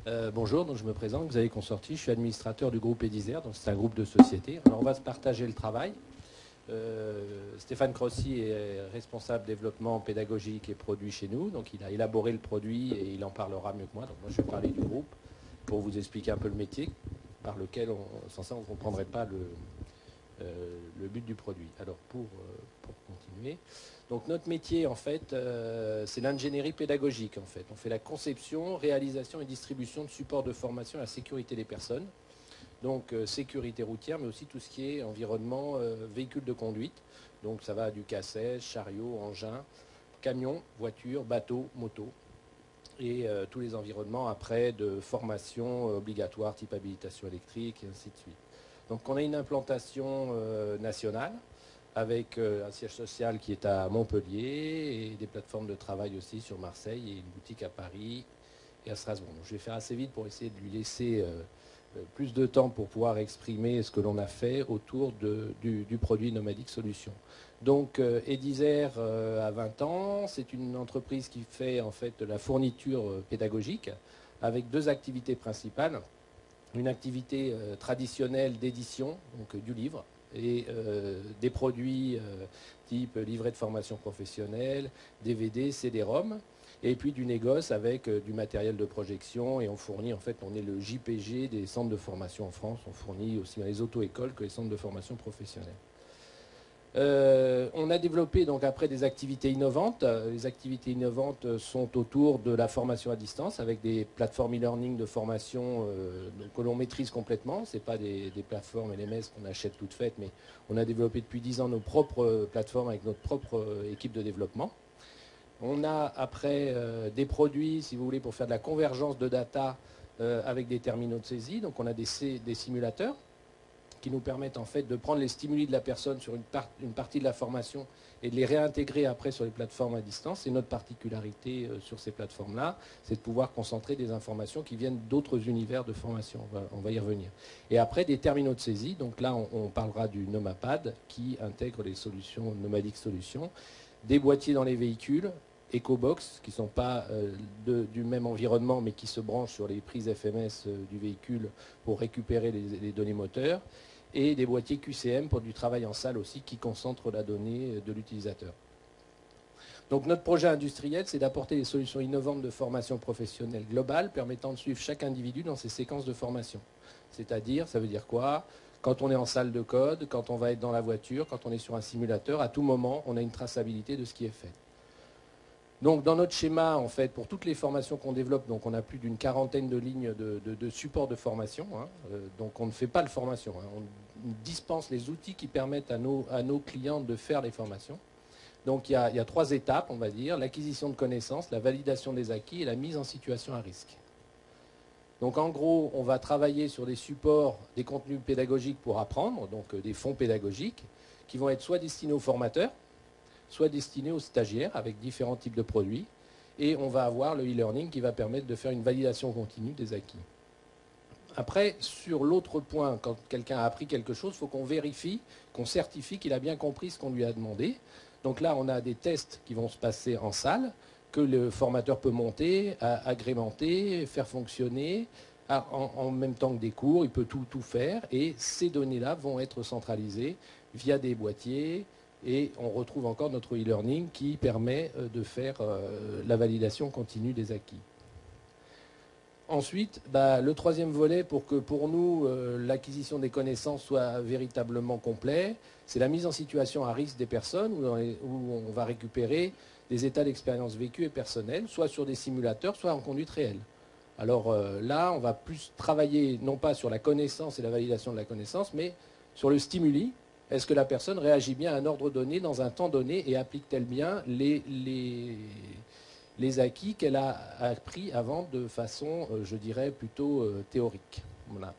Bonjour, donc je me présente, vous avez consorti, je suis administrateur du groupe Edizer, donc c'est un groupe de sociétés. Alors on va se partager le travail. Stéphane Crossi est responsable développement pédagogique et produit chez nous, donc il a élaboré le produit et il en parlera mieux que moi. Donc moi je vais parler du groupe pour vous expliquer un peu le métier par lequel, sans ça on ne comprendrait pas le but du produit. Alors pour continuer, donc notre métier en fait c'est l'ingénierie pédagogique en fait. On fait la conception, réalisation et distribution de supports de formation à la sécurité des personnes. Donc sécurité routière, mais aussi tout ce qui est environnement, véhicules de conduite. Donc ça va du cassette, chariot, engin, camion, voiture, bateau, moto. Et tous les environnements après de formation obligatoire, type habilitation électrique, et ainsi de suite. Donc on a une implantation nationale, avec un siège social qui est à Montpellier, et des plateformes de travail aussi sur Marseille, et une boutique à Paris et à Strasbourg. Donc je vais faire assez vite pour essayer de lui laisser plus de temps pour pouvoir exprimer ce que l'on a fait autour du produit Nomadic Solutions. Donc Edizer a 20 ans, c'est une entreprise qui fait en fait de la fourniture pédagogique avec deux activités principales. Une activité traditionnelle d'édition, donc du livre, et des produits type livret de formation professionnelle, DVD, CD-ROM, et puis du négoce avec du matériel de projection, et on fournit, en fait, on est le JPG des centres de formation en France, on fournit aussi bien les auto-écoles que les centres de formation professionnelle. On a développé donc après des activités innovantes. Les activités innovantes sont autour de la formation à distance avec des plateformes e-learning de formation que l'on maîtrise complètement. Ce n'est pas des plateformes LMS qu'on achète toutes faites, mais on a développé depuis 10 ans nos propres plateformes avec notre propre équipe de développement. On a après des produits, si vous voulez, pour faire de la convergence de data avec des terminaux de saisie. Donc on a des simulateurs qui nous permettent en fait de prendre les stimuli de la personne sur une partie de la formation et de les réintégrer après sur les plateformes à distance. C'est notre particularité sur ces plateformes-là, c'est de pouvoir concentrer des informations qui viennent d'autres univers de formation. On va y revenir. Et après, des terminaux de saisie. Donc là, on parlera du Nomapad qui intègre les solutions Nomadic Solutions, des boîtiers dans les véhicules, EcoBox, qui ne sont pas du même environnement, mais qui se branchent sur les prises FMS du véhicule pour récupérer les données moteurs, et des boîtiers QCM pour du travail en salle aussi, qui concentrent la donnée de l'utilisateur. Donc notre projet industriel, c'est d'apporter des solutions innovantes de formation professionnelle globale, permettant de suivre chaque individu dans ses séquences de formation. C'est-à-dire, ça veut dire quoi ? Quand on est en salle de code, quand on va être dans la voiture, quand on est sur un simulateur, à tout moment, on a une traçabilité de ce qui est fait. Donc dans notre schéma, en fait, pour toutes les formations qu'on développe, donc on a plus d'une quarantaine de lignes de support de formation. Donc on ne fait pas de formation. On dispense les outils qui permettent à nos clients de faire les formations. Donc il y a 3 étapes, on va dire, l'acquisition de connaissances, la validation des acquis et la mise en situation à risque. Donc en gros, on va travailler sur des supports, des contenus pédagogiques pour apprendre, donc des fonds pédagogiques, qui vont être soit destinés aux formateurs, soit destinés aux stagiaires avec différents types de produits. Et on va avoir le e-learning qui va permettre de faire une validation continue des acquis. Après, sur l'autre point, quand quelqu'un a appris quelque chose, il faut qu'on vérifie, qu'on certifie qu'il a bien compris ce qu'on lui a demandé. Donc là, on a des tests qui vont se passer en salle, que le formateur peut monter, agrémenter, faire fonctionner, en même temps que des cours, il peut tout faire. Et ces données-là vont être centralisées via des boîtiers, et on retrouve encore notre e-learning qui permet de faire la validation continue des acquis. Ensuite, le troisième volet pour que pour nous l'acquisition des connaissances soit véritablement complet, c'est la mise en situation à risque des personnes où on va récupérer des états d'expérience vécue et personnels, soit sur des simulateurs, soit en conduite réelle. Alors là, on va plus travailler non pas sur la connaissance et la validation de la connaissance, mais sur le stimuli. Est-ce que la personne réagit bien à un ordre donné dans un temps donné et applique-t-elle bien les acquis qu'elle a appris avant de façon, je dirais, plutôt théorique. Voilà.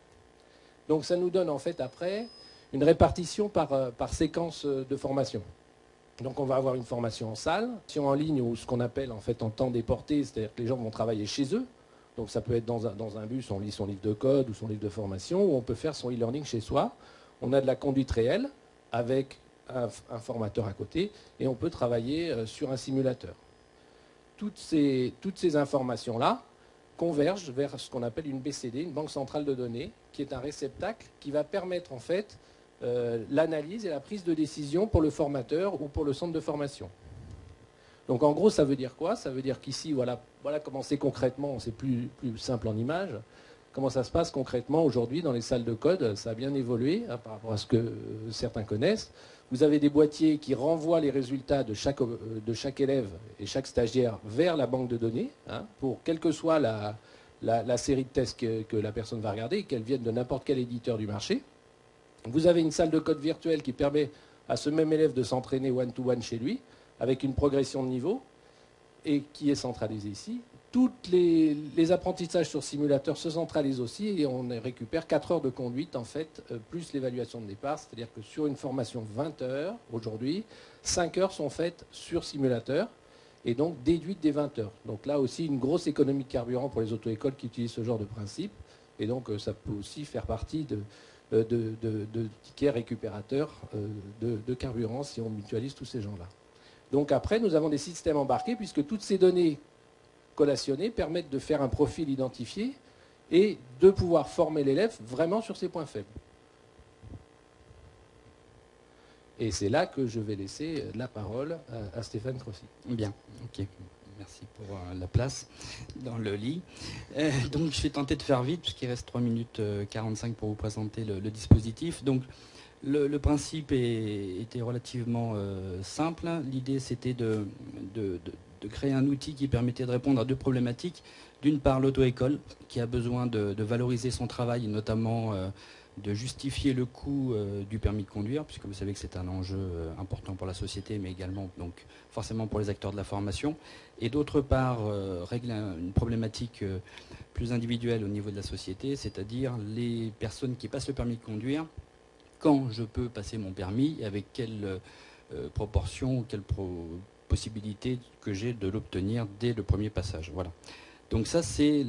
Donc ça nous donne en fait après une répartition par séquence de formation. Donc on va avoir une formation en salle, en ligne ou ce qu'on appelle en fait en temps déporté, c'est-à-dire que les gens vont travailler chez eux. Donc ça peut être dans un bus, on lit son livre de code ou son livre de formation, ou on peut faire son e-learning chez soi. On a de la conduite réelle avec un formateur à côté et on peut travailler sur un simulateur. Toutes ces informations-là, convergent vers ce qu'on appelle une BCD, une banque centrale de données, qui est un réceptacle qui va permettre en fait l'analyse et la prise de décision pour le formateur ou pour le centre de formation. Donc en gros, ça veut dire quoi? Ça veut dire qu'ici, voilà comment c'est concrètement, c'est plus simple en image. Comment ça se passe concrètement aujourd'hui dans les salles de code? Ça a bien évolué par rapport à ce que certains connaissent. Vous avez des boîtiers qui renvoient les résultats de chaque élève et chaque stagiaire vers la banque de données, pour quelle que soit la série de tests que la personne va regarder, qu'elle vienne de n'importe quel éditeur du marché. Vous avez une salle de code virtuelle qui permet à ce même élève de s'entraîner one-to-one chez lui, avec une progression de niveau, et qui est centralisée ici. Tous les apprentissages sur simulateur se centralisent aussi, et on récupère 4 heures de conduite, en fait, plus l'évaluation de départ. C'est-à-dire que sur une formation 20 heures, aujourd'hui, 5 heures sont faites sur simulateur, et donc déduites des 20 heures. Donc là aussi, une grosse économie de carburant pour les auto-écoles qui utilisent ce genre de principe, et donc ça peut aussi faire partie de tickets récupérateurs de carburant si on mutualise tous ces gens-là. Donc après, nous avons des systèmes embarqués puisque toutes ces données collationnées permettent de faire un profil identifié et de pouvoir former l'élève vraiment sur ses points faibles. Et c'est là que je vais laisser la parole à Stéphane Crossi. Bien, ok. Merci pour la place dans le lit. Donc je vais tenter de faire vite puisqu'il reste 3 minutes 45 pour vous présenter le dispositif. Donc le principe était relativement simple. L'idée c'était de créer un outil qui permettait de répondre à 2 problématiques. D'une part, l'auto-école qui a besoin de valoriser son travail, notamment de justifier le coût du permis de conduire, puisque vous savez que c'est un enjeu important pour la société, mais également donc forcément pour les acteurs de la formation. Et d'autre part, régler une problématique plus individuelle au niveau de la société, c'est-à-dire les personnes qui passent le permis de conduire, quand je peux passer mon permis, et avec quelle proportion, quelle possibilité que j'ai de l'obtenir dès le premier passage. Voilà. Donc ça, c'est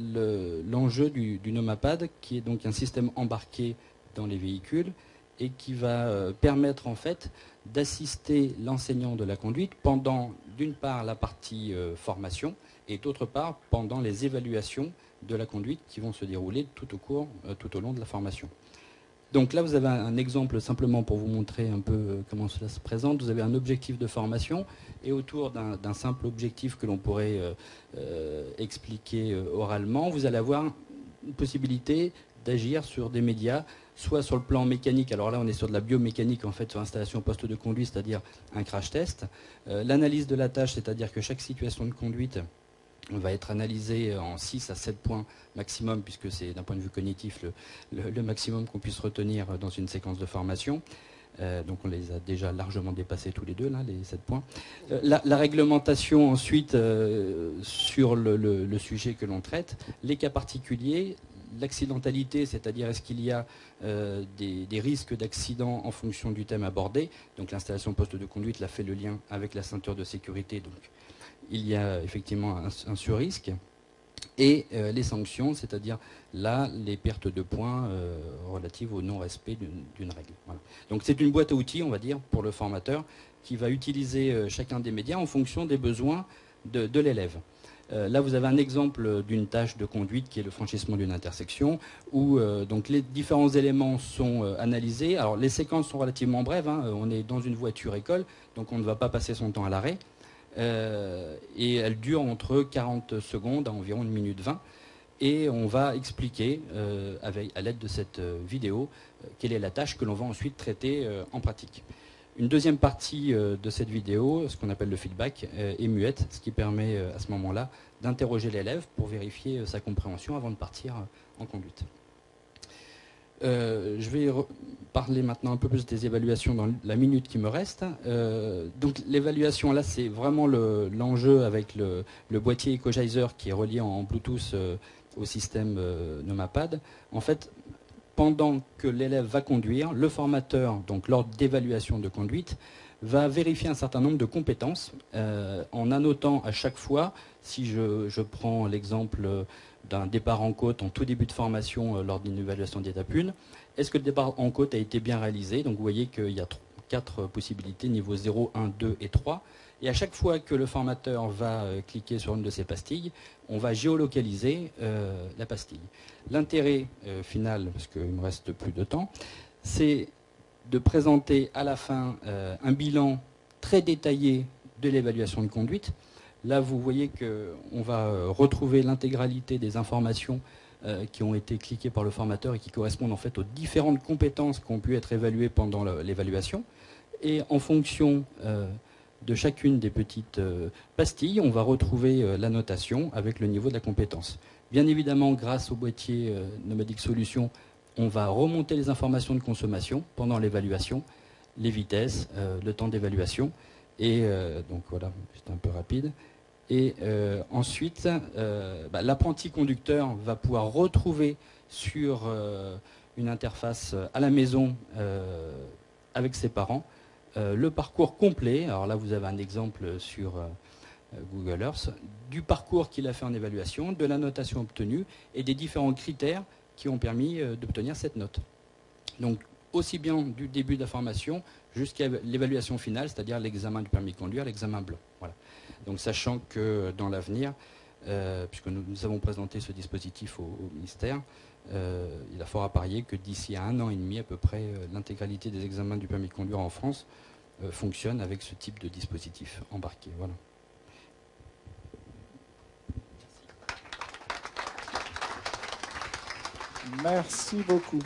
l'enjeu du Nomapad, qui est donc un système embarqué dans les véhicules et qui va permettre en fait d'assister l'enseignant de la conduite pendant, d'une part, la partie formation et d'autre part, pendant les évaluations de la conduite qui vont se dérouler tout au long de la formation. Donc là, vous avez un exemple simplement pour vous montrer un peu comment cela se présente. Vous avez un objectif de formation et autour d'un simple objectif que l'on pourrait expliquer oralement, vous allez avoir une possibilité d'agir sur des médias, soit sur le plan mécanique, alors là on est sur de la biomécanique en fait, sur installation poste de conduite, c'est-à-dire un crash test. L'analyse de la tâche, c'est-à-dire que chaque situation de conduite va être analysée en 6 à 7 points maximum, puisque c'est d'un point de vue cognitif le maximum qu'on puisse retenir dans une séquence de formation. Donc on les a déjà largement dépassés tous les deux, là, les 7 points. La réglementation ensuite sur le sujet que l'on traite, les cas particuliers, l'accidentalité, c'est-à-dire est-ce qu'il y a des risques d'accident en fonction du thème abordé. Donc l'installation poste de conduite là fait le lien avec la ceinture de sécurité, donc il y a effectivement un surrisque. Et les sanctions, c'est-à-dire là les pertes de points relatives au non-respect d'une règle. Voilà. Donc c'est une boîte à outils, on va dire, pour le formateur qui va utiliser chacun des médias en fonction des besoins de l'élève. Là, vous avez un exemple d'une tâche de conduite qui est le franchissement d'une intersection où donc les différents éléments sont analysés. Alors, les séquences sont relativement brèves. On est dans une voiture école, donc on ne va pas passer son temps à l'arrêt. Et elle dure entre 40 secondes à environ 1 minute 20. Et on va expliquer, à l'aide de cette vidéo, quelle est la tâche que l'on va ensuite traiter en pratique. Une deuxième partie de cette vidéo, ce qu'on appelle le feedback, est muette, ce qui permet à ce moment-là d'interroger l'élève pour vérifier sa compréhension avant de partir en conduite. Je vais parler maintenant un peu plus des évaluations dans la minute qui me reste. Donc l'évaluation, là, c'est vraiment l'enjeu avec le boîtier EcoGeyser qui est relié en Bluetooth au système Nomapad. En fait, pendant que l'élève va conduire, le formateur, donc lors d'évaluation de conduite, va vérifier un certain nombre de compétences en annotant à chaque fois, si je prends l'exemple d'un départ en côte en tout début de formation lors d'une évaluation d'étape 1, est-ce que le départ en côte a été bien réalisé? Donc vous voyez qu'il y a 4 possibilités, niveau 0, 1, 2 et 3. Et à chaque fois que le formateur va cliquer sur une de ces pastilles, on va géolocaliser la pastille. L'intérêt final, parce qu'il me reste plus de temps, c'est de présenter à la fin un bilan très détaillé de l'évaluation de conduite. Là, vous voyez qu'on va retrouver l'intégralité des informations qui ont été cliquées par le formateur et qui correspondent en fait aux différentes compétences qui ont pu être évaluées pendant l'évaluation. Et en fonction de chacune des petites pastilles, on va retrouver la notation avec le niveau de la compétence. Bien évidemment, grâce au boîtier Nomadic Solutions, on va remonter les informations de consommation pendant l'évaluation, les vitesses, le temps d'évaluation. Et donc voilà, c'est un peu rapide. Et ensuite, l'apprenti conducteur va pouvoir retrouver sur une interface à la maison avec ses parents le parcours complet. Alors là, vous avez un exemple sur Google Earth du parcours qu'il a fait en évaluation, de la notation obtenue et des différents critères qui ont permis d'obtenir cette note. Donc, aussi bien du début de la formation jusqu'à l'évaluation finale, c'est-à-dire l'examen du permis de conduire, l'examen blanc. Voilà. Donc, sachant que dans l'avenir, puisque nous avons présenté ce dispositif au ministère, il a fort à parier que d'ici à 1 an et demi, à peu près, l'intégralité des examens du permis de conduire en France fonctionne avec ce type de dispositif embarqué. Voilà. Merci beaucoup.